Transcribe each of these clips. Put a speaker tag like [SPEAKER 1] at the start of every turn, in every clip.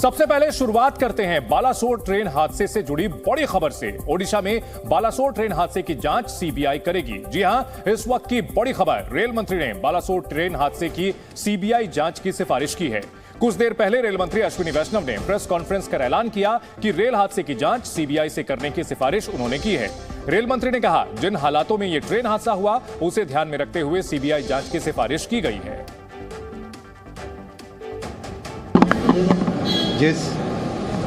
[SPEAKER 1] सबसे पहले शुरुआत करते हैं बालासोर ट्रेन हादसे से जुड़ी बड़ी खबर से। ओडिशा में बालासोर ट्रेन हादसे की जांच सीबीआई करेगी। जी हां, इस वक्त की बड़ी खबर, रेल मंत्री ने बालासोर ट्रेन हादसे की सीबीआई जांच की सिफारिश की है। कुछ देर पहले रेल मंत्री अश्विनी वैष्णव ने प्रेस कॉन्फ्रेंस कर ऐलान किया कि रेल हादसे की जांच सीबीआई से करने की सिफारिश उन्होंने की है। रेल मंत्री ने कहा, जिन हालातों में यह ट्रेन हादसा हुआ उसे ध्यान में रखते हुए सीबीआई जांच की सिफारिश की गई है।
[SPEAKER 2] जिस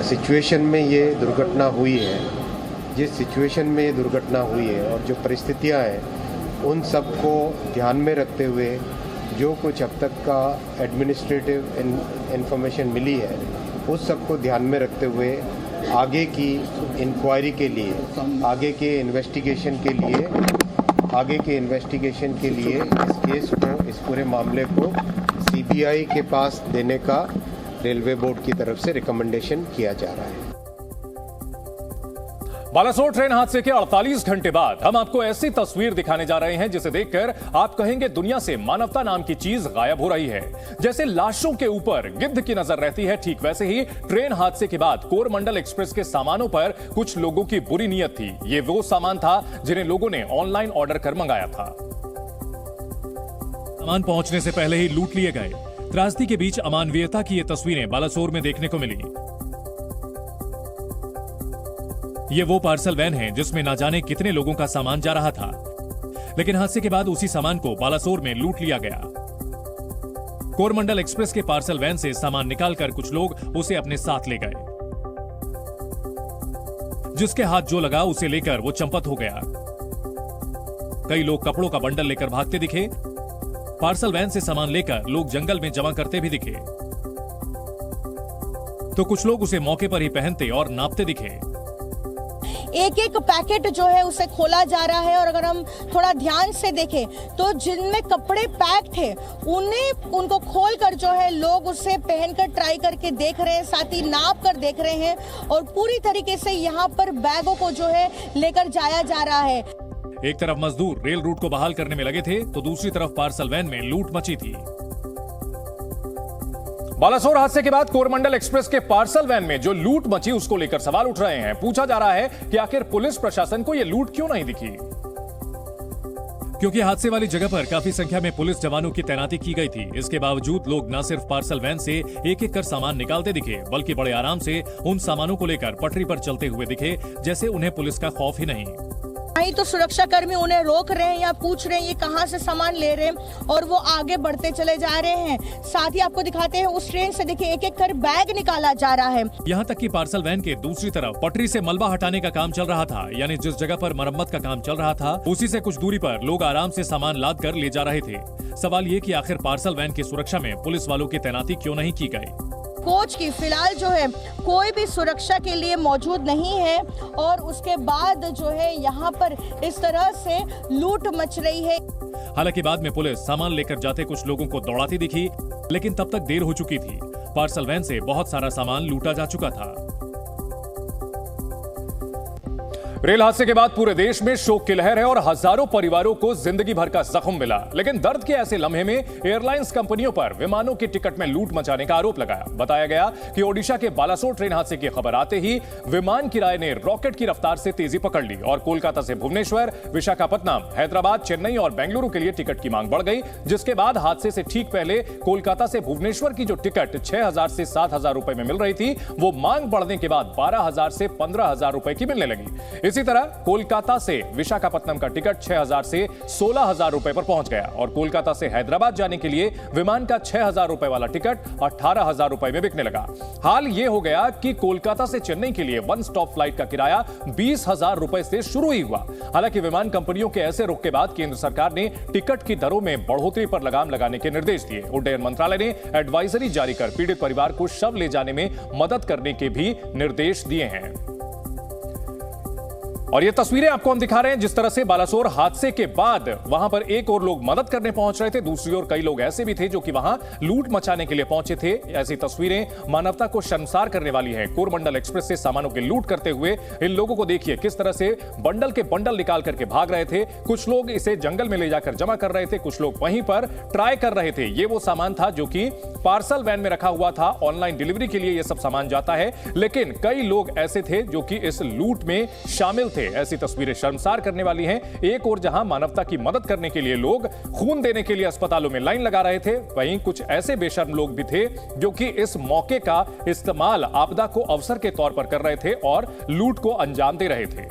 [SPEAKER 2] सिचुएशन में ये दुर्घटना हुई है, और जो परिस्थितियां हैं उन सबको ध्यान में रखते हुए जो कुछ अब तक का एडमिनिस्ट्रेटिव इंफॉर्मेशन मिली है उस सबको ध्यान में रखते हुए आगे की इंक्वायरी के लिए, आगे के इन्वेस्टिगेशन के लिए इस केस को, इस पूरे मामले को सीबीआई के पास देने का रेलवे बोर्ड की तरफ से रिकमेंडेशन किया जा रहा है।
[SPEAKER 1] बालासोर ट्रेन हादसे के 48 घंटे बाद हम आपको ऐसी तस्वीर दिखाने जा रहे हैं जिसे देखकर आप कहेंगे दुनिया से मानवता नाम की चीज गायब हो रही है। जैसे लाशों के ऊपर गिद्ध की नजर रहती है, ठीक वैसे ही ट्रेन हादसे के बाद कोरमंडल एक्सप्रेस के सामानों पर कुछ लोगों की बुरी नीयत थी। ये वो सामान था जिन्हें लोगों ने ऑनलाइन ऑर्डर कर मंगाया था। सामान पहुंचने से पहले ही लूट लिए गए। त्रासदी के बीच अमानवीयता की ये तस्वीरें बालासोर में देखने को मिली। ये वो पार्सल वैन है जिसमें ना जाने कितने लोगों का सामान जा रहा था, लेकिन हादसे के बाद उसी सामान को बालासोर में लूट लिया गया। कोरमंडल एक्सप्रेस के पार्सल वैन से सामान निकालकर कुछ लोग उसे अपने साथ ले गए। जिसके हाथ जो लगा उसे लेकर वो चंपत हो गया। कई लोग कपड़ों का बंडल लेकर भागते दिखे। पार्सल वैन से सामान लेकर लोग जंगल में जमा करते भी दिखे, तो कुछ लोग उसे मौके पर ही पहनते और नापते दिखे।
[SPEAKER 3] एक एक पैकेट जो है उसे खोला जा रहा है और अगर हम थोड़ा ध्यान से देखें तो जिनमें कपड़े पैक थे उनको खोलकर जो है लोग उसे पहनकर ट्राई करके देख रहे हैं, साथ ही नाप कर देख रहे हैं और पूरी तरीके से यहाँ पर बैगों को जो है लेकर जाया जा रहा है।
[SPEAKER 1] एक तरफ मजदूर रेल रूट को बहाल करने में लगे थे तो दूसरी तरफ पार्सल वैन में लूट मची थी। बालासोर हादसे के बाद कोरमंडल एक्सप्रेस के पार्सल वैन में जो लूट मची उसको लेकर सवाल उठ रहे हैं। पूछा जा रहा है कि आखिर पुलिस प्रशासन को यह लूट क्यों नहीं दिखी, क्योंकि हादसे वाली जगह पर काफी संख्या में पुलिस जवानों की तैनाती की गई थी। इसके बावजूद लोग न सिर्फ पार्सल वैन से एक एक कर सामान निकालते दिखे, बल्कि बड़े आराम से उन सामानों को लेकर पटरी पर चलते हुए दिखे, जैसे उन्हें पुलिस का खौफ ही नहीं।
[SPEAKER 3] नहीं तो सुरक्षा कर्मी उन्हें रोक रहे हैं या पूछ रहे हैं ये कहां से सामान ले रहे हैं और वो आगे बढ़ते चले जा रहे हैं। साथ ही आपको दिखाते हैं उस ट्रेन से देखिए एक एक कर बैग निकाला जा रहा है।
[SPEAKER 1] यहाँ तक कि पार्सल वैन के दूसरी तरफ पटरी से मलबा हटाने का काम चल रहा था, यानी जिस जगह पर मरम्मत का काम चल रहा था उसी से कुछ दूरी पर लोग आराम से सामान लाद कर ले जा रहे थे। सवाल ये कि आखिर पार्सल वैन की सुरक्षा में पुलिस वालों की तैनाती क्यों नहीं की गई।
[SPEAKER 3] कोच की फिलहाल जो है कोई भी सुरक्षा के लिए मौजूद नहीं है और उसके बाद जो है यहाँ पर इस तरह से लूट मच रही है।
[SPEAKER 1] हालांकि बाद में पुलिस सामान लेकर जाते कुछ लोगों को दौड़ाती दिखी, लेकिन तब तक देर हो चुकी थी। पार्सल वैन से बहुत सारा सामान लूटा जा चुका था। रेल हादसे के बाद पूरे देश में शोक की लहर है और हजारों परिवारों को जिंदगी भर का जख्म मिला। लेकिन दर्द के ऐसे लम्हे में एयरलाइंस कंपनियों पर विमानों की टिकट में लूट मचाने का आरोप लगाया। बताया गया कि ओडिशा के बालासोर ट्रेन हादसे की खबर आते ही विमान किराए ने रॉकेट की रफ्तार से तेजी पकड़ ली और कोलकाता से भुवनेश्वर, विशाखापट्टनम, हैदराबाद, चेन्नई और बेंगलुरु के लिए टिकट की मांग बढ़ गई। जिसके बाद हादसे से ठीक पहले कोलकाता से भुवनेश्वर की जो टिकट 6,000 से 7,000 रुपए में मिल रही थी, वो मांग बढ़ने के बाद 12,000 से 15,000 रुपए की मिलने लगी। इसी तरह कोलकाता से विशाखापट्टनम का टिकट 6,000 से 16,000 रुपए पर पहुंच गया और कोलकाता से हैदराबाद जाने के लिए विमान का 6,000 रुपए वाला टिकट 18,000 रुपए में बिकने लगा। हाल यह हो गया कि कोलकाता से चेन्नई के लिए वन स्टॉप फ्लाइट का किराया 20,000 रुपए से शुरू ही हुआ। हालांकि विमान कंपनियों के ऐसे रुख के बाद केंद्र सरकार ने टिकट की दरों में बढ़ोतरी पर लगाम लगाने के निर्देश दिए। उड्डयन मंत्रालय ने एडवाइजरी जारी कर पीड़ित परिवार को शव ले जाने में मदद करने के भी निर्देश दिए हैं। और ये तस्वीरें आपको हम दिखा रहे हैं जिस तरह से बालासोर हादसे के बाद वहां पर एक और लोग मदद करने पहुंच रहे थे, दूसरी ओर कई लोग ऐसे भी थे जो कि वहां लूट मचाने के लिए पहुंचे थे। ऐसी तस्वीरें मानवता को शर्मसार करने वाली हैं। कोरमंडल एक्सप्रेस से सामानों की लूट करते हुए इन लोगों को देखिए किस तरह से बंडल के बंडल निकाल करके भाग रहे थे। कुछ लोग इसे जंगल में ले जाकर जमा कर रहे थे, कुछ लोग वहीं पर ट्राई कर रहे थे। ये वो सामान था जो कि पार्सल वैन में रखा हुआ था। ऑनलाइन डिलीवरी के लिए यह सब सामान जाता है, लेकिन कई लोग ऐसे थे जो कि इस लूट में शामिल थे। ऐसी तस्वीरें शर्मसार करने वाली हैं। एक और जहां मानवता की मदद करने के लिए लोग खून देने के लिए अस्पतालों में लाइन लगा रहे थे, वहीं कुछ ऐसे बेशर्म लोग भी थे जो कि इस मौके का इस्तेमाल आपदा को अवसर के तौर पर कर रहे थे और लूट को अंजाम दे रहे थे।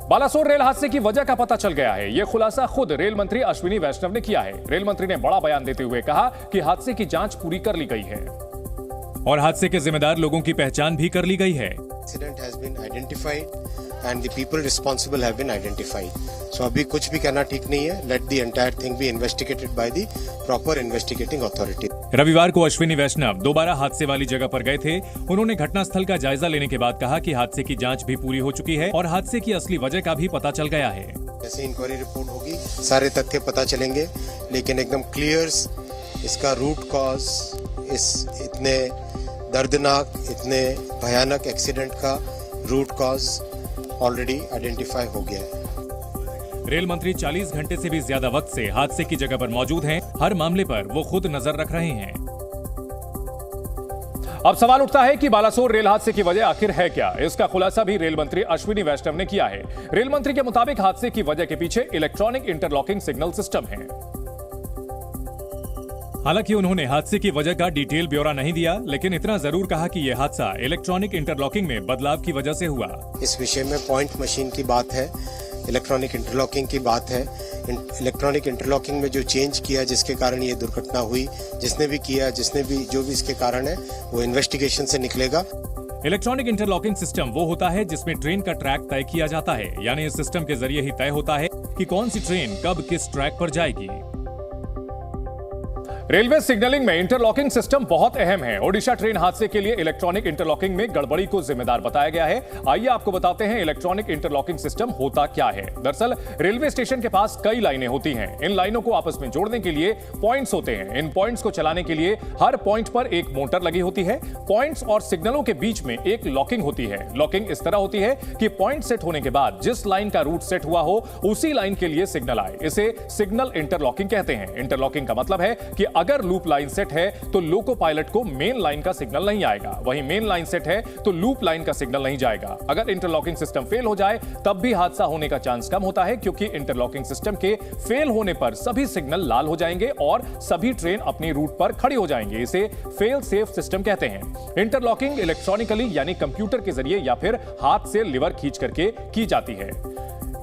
[SPEAKER 1] बालासोर रेल हादसे की वजह का पता चल गया है। यह खुलासा खुद रेल मंत्री अश्विनी वैष्णव ने किया है। रेल मंत्री ने बड़ा बयान देते हुए कहा कि हादसे की जांच पूरी कर ली गई है और हादसे के जिम्मेदार लोगों की पहचान भी कर ली गई है।
[SPEAKER 2] Accident has been identified and the people responsible have been identified. So अभी कुछ भी कहना ठीक नहीं है. Let the entire thing be investigated by the proper investigating authority.
[SPEAKER 1] रविवार को अश्विनी वैष्णव दोबारा हादसे वाली जगह पर गए थे। उन्होंने घटनास्थल का जायजा लेने के बाद कहा कि हादसे की जांच भी पूरी हो चुकी है और हादसे की असली वजह का भी पता चल गया है।
[SPEAKER 2] जैसे इंक्वायरी रिपोर्ट होगी सारे तथ्य पता चलेंगे, लेकिन एकदम क्लियर इसका रूट कॉज, इस इतने दर्दनाक, इतने भयानक एक्सीडेंट का रूट कॉज ऑलरेडी आइडेंटिफाई हो गया है।
[SPEAKER 1] रेल मंत्री 40 घंटे से भी ज्यादा वक्त से हादसे की जगह पर मौजूद हैं। हर मामले पर वो खुद नजर रख रहे हैं। अब सवाल उठता है कि बालासोर रेल हादसे की वजह आखिर है क्या। इसका खुलासा भी रेल मंत्री अश्विनी वैष्णव ने किया है। रेल मंत्री के मुताबिक हादसे की वजह के पीछे इलेक्ट्रॉनिक इंटरलॉकिंग सिग्नल सिस्टम है। हालांकि उन्होंने हादसे की वजह का डिटेल ब्यौरा नहीं दिया, लेकिन इतना जरूर कहा कि यह हादसा इलेक्ट्रॉनिक इंटरलॉकिंग में बदलाव की वजह से हुआ।
[SPEAKER 2] इस विषय में पॉइंट मशीन की बात है, इलेक्ट्रॉनिक इंटरलॉकिंग की बात है। इलेक्ट्रॉनिक इंटरलॉकिंग में जो चेंज किया जिसके कारण ये दुर्घटना हुई, जिसने भी किया, जिसने भी जो भी इसके कारण है वो इन्वेस्टिगेशन से निकलेगा।
[SPEAKER 1] इलेक्ट्रॉनिक इंटरलॉकिंग सिस्टम वो होता है जिसमें ट्रेन का ट्रैक तय किया जाता है, यानी इस सिस्टम के जरिए ही तय होता है कि कौन सी ट्रेन कब किस ट्रैक पर जाएगी। रेलवे सिग्नलिंग में इंटरलॉकिंग सिस्टम बहुत अहम है। ओडिशा ट्रेन हादसे के लिए इलेक्ट्रॉनिक इंटरलॉकिंग में गड़बड़ी को जिम्मेदार बताया गया है। आइए आपको बताते हैं इलेक्ट्रॉनिक इंटरलॉकिंग सिस्टम होता क्या है। दरअसल रेलवे स्टेशन के पास कई लाइनें होती हैं। इन लाइनों को आपस में जोड़ने के लिए पॉइंट्स होते हैं। इन पॉइंट्स को चलाने के लिए हर पॉइंट पर एक मोटर लगी होती है। पॉइंट्स और सिग्नलों के बीच में एक लॉकिंग होती है। लॉकिंग इस तरह होती है कि पॉइंट सेट होने के बाद जिस लाइन का रूट सेट हुआ हो उसी लाइन के लिए सिग्नल आए। इसे सिग्नल इंटरलॉकिंग कहते हैं। इंटरलॉकिंग का मतलब है कि अगर लूप लाइन सेट है तो लोको पायलट को मेन लाइन का सिग्नल नहीं आएगा, वहीं मेन लाइन सेट है तो लूप लाइन का सिग्नल नहीं जाएगा। अगर इंटरलॉकिंग सिस्टम फेल हो जाए तब भी हादसा होने का चांस कम होता है, क्योंकि इंटरलॉकिंग सिस्टम के फेल होने पर सभी सिग्नल लाल हो जाएंगे और सभी ट्रेन अपनी रूट पर खड़ी हो जाएंगे। इसे फेल सेफ सिस्टम कहते हैं। इंटरलॉकिंग इलेक्ट्रॉनिकली यानी कंप्यूटर के जरिए या फिर हाथ से लीवर खींच करके की जाती है।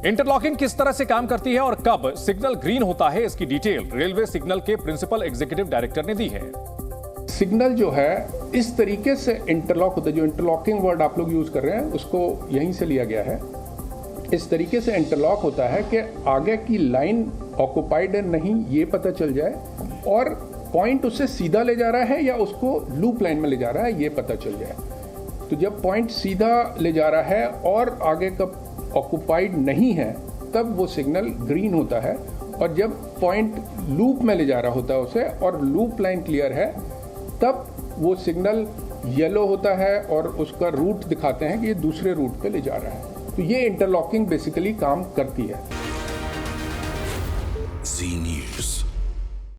[SPEAKER 1] इंटरलॉकिंग किस तरह से काम करती है और कब सिग्नल ग्रीन होता है, इसकी डिटेल रेलवे सिग्नल के प्रिंसिपल एग्जीक्यूटिव डायरेक्टर ने दी है।
[SPEAKER 4] सिग्नल जो है इस तरीके से इंटरलॉक होता है, जो इंटरलॉकिंग वर्ड आप लोग यूज कर रहे हैं उसको यहीं से लिया गया है। इस तरीके से इंटरलॉक होता है कि आगे की लाइन ऑक्युपाइड है नहीं ये पता चल जाए और पॉइंट उससे सीधा ले जा रहा है या उसको लूप लाइन में ले जा रहा है ये पता चल जाए। तो जब पॉइंट सीधा ले जा रहा है और आगे का ऑक्युपाइड नहीं है तब वो सिग्नल ग्रीन होता है, और जब पॉइंट लूप में ले जा रहा होता है उसे और लूप लाइन क्लियर है तब वो सिग्नल येलो होता है और उसका रूट दिखाते हैं कि ये दूसरे रूट पे ले जा रहा है। तो ये इंटरलॉकिंग बेसिकली काम करती है।